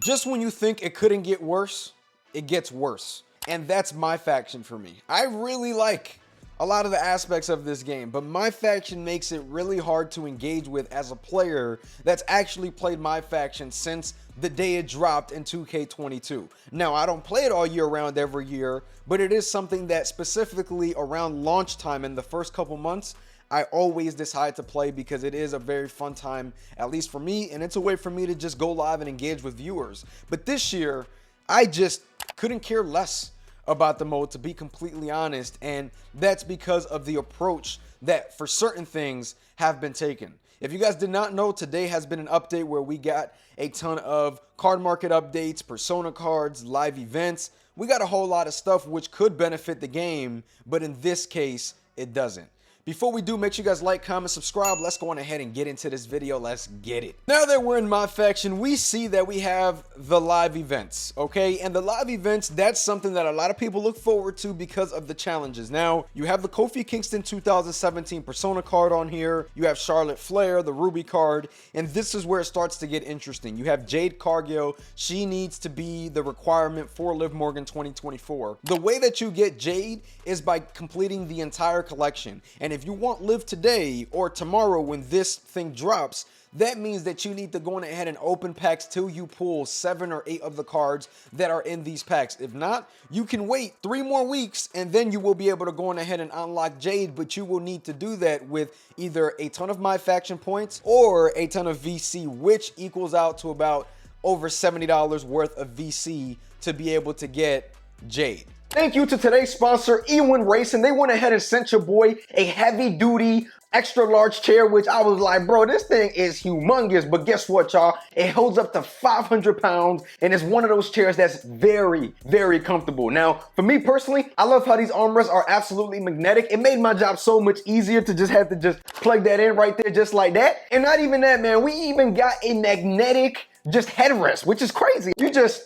Just when you think it couldn't get worse, it gets worse. And that's MyFaction for me. I really like a lot of the aspects of this game, but MyFaction makes it really hard to engage with as a player that's actually played MyFaction since the day it dropped in 2K22. Now, I don't play it all year round every year, but it is something that specifically around launch time in the first couple months, I always decide to play because it is a very fun time, at least for me, and it's a way for me to just go live and engage with viewers. But this year, I just couldn't care less about the mode, to be completely honest, and that's because of the approach that for certain things have been taken. If you guys did not know, today has been an update where we got a ton of card market updates, persona cards, live events. We got a whole lot of stuff which could benefit the game, but in this case, it doesn't. Before we do, make sure you guys like, comment, subscribe. Let's go on ahead and get into this video. Let's get it. Now that we're in MyFaction, we see that we have the live events, okay? And the live events, that's something that a lot of people look forward to because of the challenges. Now, you have the Kofi Kingston 2017 Persona card on here. You have Charlotte Flair, the Ruby card, and this is where it starts to get interesting. You have Jade Cargill. She needs to be the requirement for Liv Morgan 2024. The way that you get Jade is by completing the entire collection. And if you want Liv today or tomorrow when this thing drops, that means that you need to go on ahead and open packs till you pull 7 or 8 of the cards that are in these packs. If not, you can wait 3 more weeks and then you will be able to go on ahead and unlock Jade, but you will need to do that with either a ton of MyFaction points or a ton of VC, which equals out to about over $70 worth of VC to be able to get Jade. Thank you to today's sponsor, Ewin Racing. They went ahead and sent your boy a heavy-duty, extra-large chair, which I was like, bro, this thing is humongous. But guess what, y'all? It holds up to 500 pounds, and it's one of those chairs that's very, very comfortable. Now, for me personally, I love how these armrests are absolutely magnetic. It made my job so much easier to just have to just plug that in right there, just like that. And not even that, man. We even got a magnetic just headrest, which is crazy. You just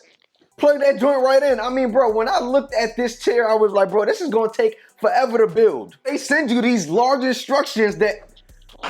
plug that joint right in. I mean, bro, when I looked at this chair, I was like, bro, this is gonna take forever to build. They send you these large instructions that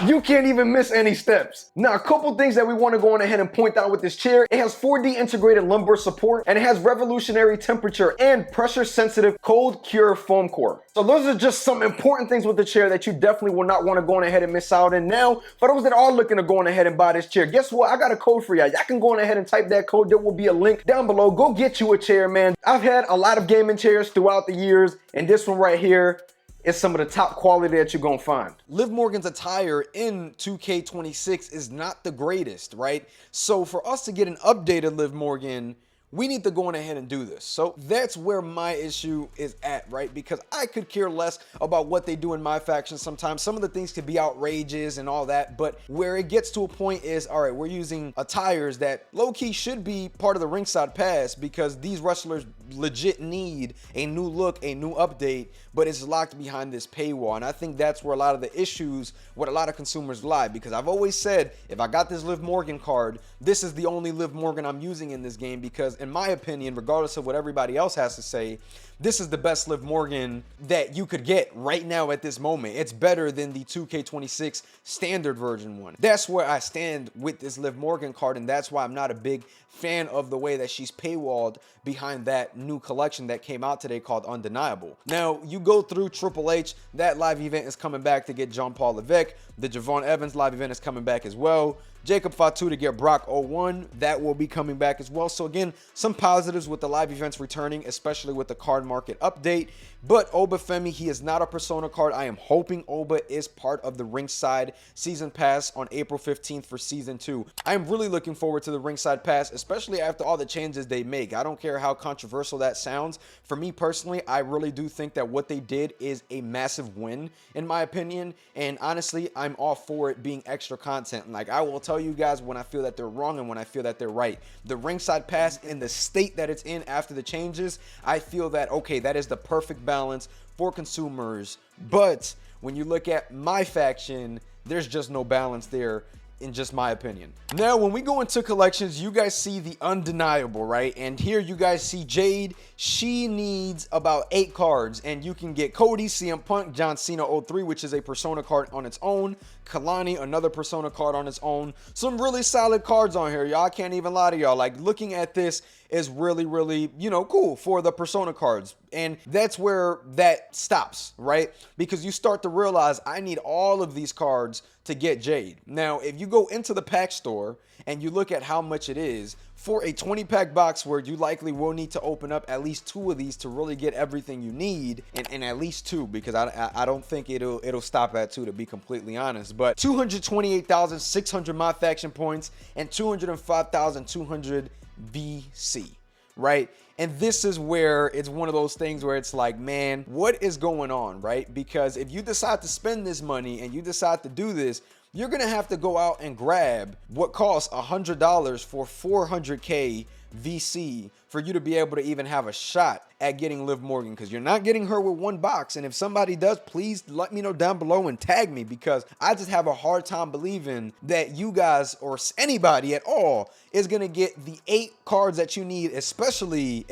you can't even miss any steps. Now, a couple things that we want to go on ahead and point out with this chair. It has 4D integrated lumbar support, and it has revolutionary temperature and pressure sensitive cold cure foam core. So those are just some important things with the chair that you definitely will not want to go on ahead and miss out. And now, for those that are looking to go on ahead and buy this chair, guess what? I got a code for y'all. Y'all can go on ahead and type that code. There will be a link down below. Go get you a chair, man. I've had a lot of gaming chairs throughout the years, and this one right here, it's some of the top quality that you're gonna find. Liv Morgan's attire in 2K26 is not the greatest, right? So for us to get an updated Liv Morgan, we need to go on ahead and do this. So that's where my issue is at, right? Because I could care less about what they do in MyFaction sometimes. Some of the things could be outrageous and all that, but where it gets to a point is, all right, we're using attires that low-key should be part of the Ringside Pass because these wrestlers legit need a new look, a new update, but it's locked behind this paywall. And I think that's where a lot of the issues with a lot of consumers lie, because I've always said, if I got this Liv Morgan card, this is the only Liv Morgan I'm using in this game, because in my opinion, regardless of what everybody else has to say, this is the best Liv Morgan that you could get right now at this moment. It's better than the 2K26 standard version one. That's where I stand with this Liv Morgan card, and that's why I'm not a big fan of the way that she's paywalled behind that new collection that came out today called Undeniable. Now, you go through Triple H, that live event is coming back to get John Paul Levesque. The Javon Evans live event is coming back as well. Jacob Fatu to get Brock 01, that will be coming back as well. So again, some positives with the live events returning, especially with the card market update. But Oba Femi, he is not a Persona card. I am hoping Oba is part of the Ringside Season Pass on April 15th for Season 2. I am really looking forward to the Ringside Pass, especially after all the changes they make. I don't care how controversial that sounds. For me personally, I really do think that what they did is a massive win, in my opinion. And honestly, I'm all for it being extra content. Like, I will tell you guys when I feel that they're wrong and when I feel that they're right. The Ringside Pass in the state that it's in after the changes, I feel that, okay, that is the perfect balance for consumers. But when you look at MyFaction, there's just no balance there. in just my opinion. Now, when we go into collections, you guys see the undeniable, right? And here you guys see Jade. She needs about 8 cards, and you can get Cody, CM Punk, John Cena 03, which is a Persona card on its own. Kalani, another Persona card on its own. Some really solid cards on here, y'all. I can't even lie to y'all. Like, looking at this is really, really, you know, cool for the Persona cards. And that's where that stops, right? Because you start to realize I need all of these cards to get Jade. Now, if you go into the pack store and you look at how much it is for a 20-pack box where you likely will need to open up at least 2 of these to really get everything you need, and at least 2, because I don't think it'll stop at 2, to be completely honest. But 228,600 MyFaction points and 205,200 VC, right? And this is where it's one of those things where it's like, man, what is going on, right? Because if you decide to spend this money and you decide to do this, you're gonna have to go out and grab what costs $100 for 400K VC for you to be able to even have a shot at getting Liv Morgan, because you're not getting her with 1 box. And if somebody does, please let me know down below and tag me, because I just have a hard time believing that you guys or anybody at all is gonna get the 8 cards that you need, especially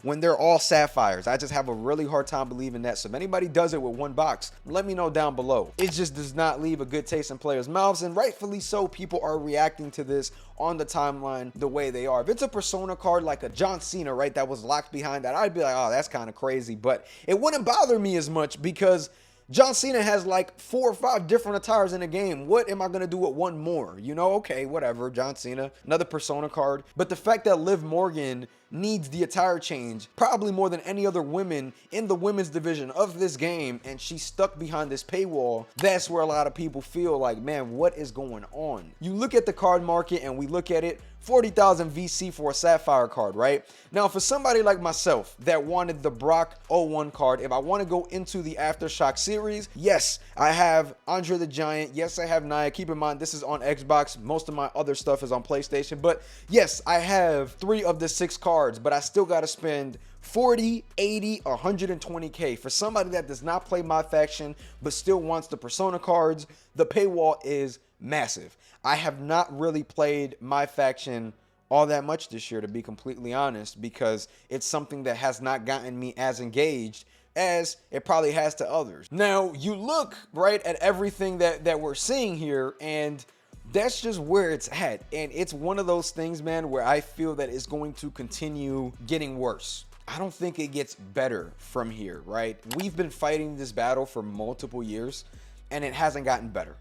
when they're all sapphires. I just have a really hard time believing that. So if anybody does it with 1 box, let me know down below. It just does not leave a good taste in players' mouths, and rightfully so. People are reacting to this on the timeline the way they are. If it's a Persona card like a John Cena, right, that was locked behind that, I'd be like, oh, that's kind of crazy. But it wouldn't bother me as much because John Cena has like 4 or 5 different attires in the game. What am I going to do with 1 more? You know, okay, whatever. John Cena, another Persona card. But the fact that Liv Morgan needs the attire change probably more than any other women in the women's division of this game, and she's stuck behind this paywall, that's where a lot of people feel like, man, what is going on? You look at the card market and we look at it, 40,000 VC for a Sapphire card, right? Now, for somebody like myself that wanted the Brock 01 card, if I want to go into the Aftershock series, yes, I have Andre the Giant. Yes, I have Nia. Keep in mind, this is on Xbox. Most of my other stuff is on PlayStation. But yes, I have 3 of the 6 cards, but I still got to spend 40, 80, 120K. For somebody that does not play MyFaction but still wants the Persona cards, the paywall is massive. I have not really played MyFaction all that much this year, to be completely honest, because it's something that has not gotten me as engaged as it probably has to others. Now, you look right at everything that we're seeing here, and that's just where it's at. And it's one of those things, man, where I feel that it's going to continue getting worse. I don't think it gets better from here, right? We've been fighting this battle for multiple years, and it hasn't gotten better.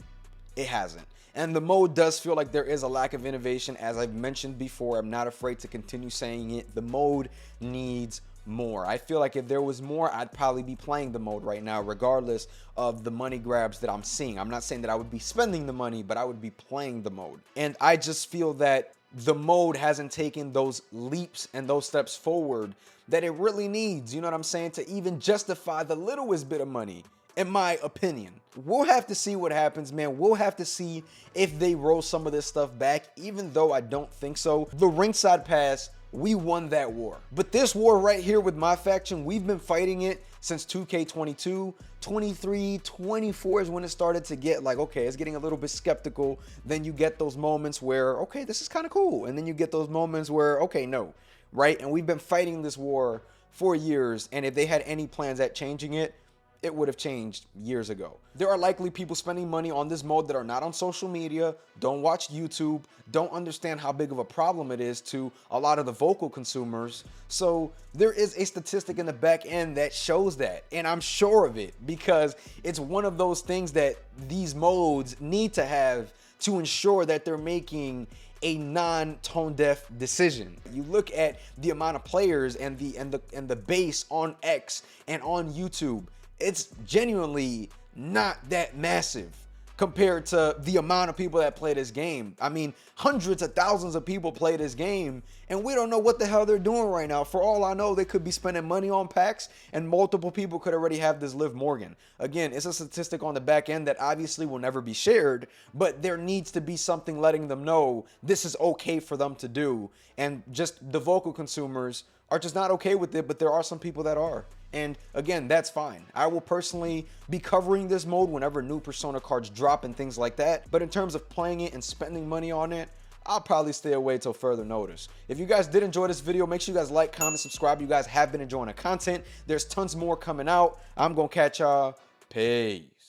It hasn't. And the mode does feel like there is a lack of innovation. As I've mentioned before, I'm not afraid to continue saying it. The mode needs more. I feel like if there was more, I'd probably be playing the mode right now, regardless of the money grabs that I'm seeing. I'm not saying that I would be spending the money, but I would be playing the mode. And I just feel that the mode hasn't taken those leaps and those steps forward that it really needs, you know what I'm saying, to even justify the littlest bit of money, in my opinion. We'll have to see what happens, man. We'll have to see if they roll some of this stuff back, even though I don't think so. The Ringside Pass, we won that war. But this war right here with MyFaction, we've been fighting it since 2K22, 23, 24 is when it started to get like, okay, it's getting a little bit skeptical. Then you get those moments where, okay, this is kind of cool. And then you get those moments where, okay, no, right? And we've been fighting this war for years. And if they had any plans at changing it, it would have changed years ago. There are likely people spending money on this mode that are not on social media, don't watch YouTube, don't understand how big of a problem it is to a lot of the vocal consumers. So there is a statistic in the back end that shows that, and I'm sure of it, because it's one of those things that these modes need to have to ensure that they're making a non-tone deaf decision. You look at the amount of players and the base on X and on YouTube. It's genuinely not that massive compared to the amount of people that play this game. I mean, hundreds of thousands of people play this game, and we don't know what the hell they're doing right now. For all I know, they could be spending money on packs, and multiple people could already have this Liv Morgan. Again, it's a statistic on the back end that obviously will never be shared, but there needs to be something letting them know this is okay for them to do. And just the vocal consumers are just not okay with it, but there are some people that are. And again, that's fine. I will personally be covering this mode whenever new Persona cards drop and things like that. But in terms of playing it and spending money on it, I'll probably stay away till further notice. If you guys did enjoy this video, make sure you guys like, comment, subscribe. You guys have been enjoying the content. There's tons more coming out. I'm gonna catch y'all. Peace.